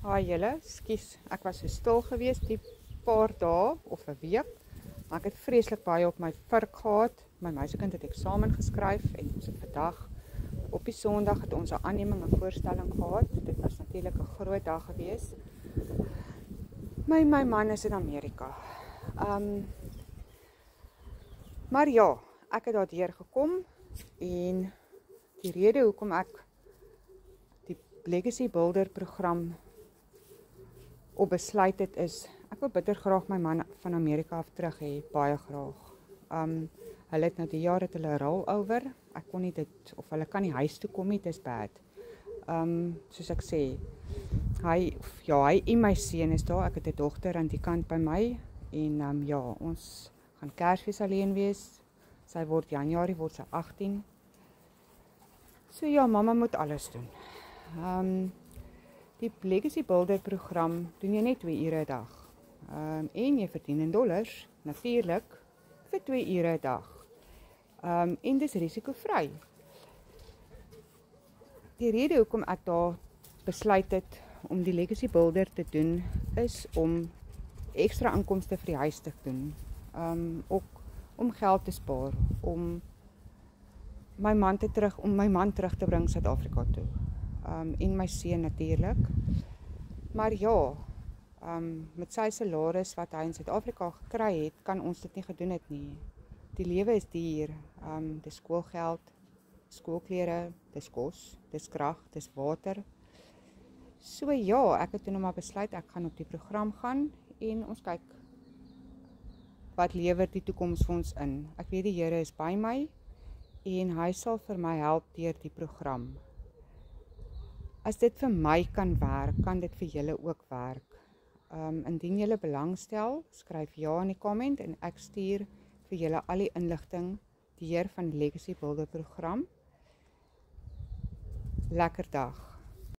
Haai julle, skus, ek was so stil geweest die paar dae of 'n week. Maar ek het vreeslik baie op my vurk gehad. My meisiekind het eksamen geskryf en ons het vandag op die Sondag het ons 'n aanneming en voorstelling gehad. Dit was natuurlik 'n groot dag geweest. My man is in Amerika. Maar ja, ek het daardeur gekom en die rede hoekom ek die Legacy Builder program op besluit het is, ek wil bitter graag my man van Amerika af terug hê, baie graag. Hulle het nou die jaar het hulle rollover, ek kon nie dit, of hulle kan nie huis toe kom nie, dit is bad. Soos ek sê, hy en my seun is daar, ek het 'n dogter aan die kant by my, en ons gaan Kersfees alleen wees, sy word Januarie, word sy 18. So ja, mamma moet alles doen. Die Legacy Builder program doen jy net 2 ure 'n dag. En jy verdien in dollars, natuurlik, vir 2 ure 'n dag. En dis risikovry. Die rede hoekom ek daar besluit het om die Legacy Builder te doen, is om ekstra inkomste vir die huis te doen. Ook om geld te spaar, om my man terug te bring Suid-Afrika toe. En my seun natuurlik. Maar ja, met sy salaris wat hy in Suid-Afrika gekry het, kan ons dit nie gedoen het nie. Die lewe is duur. Dis skoolgeld, skoolklere, dis kos, dis krag, dis water. So ja, ek het toe nou maar besluit ek gaan op die program gaan en ons kyk wat lewer die toekoms vir ons in. Ek weet die Here is by my en hy sal vir my help deur die program. As dit vir my kan werk, kan dit vir julle ook werk. Indien julle belangstel, skryf ja in die comment en ek stuur vir julle al die inligting deur van die Legacy Builder program. Lekker dag.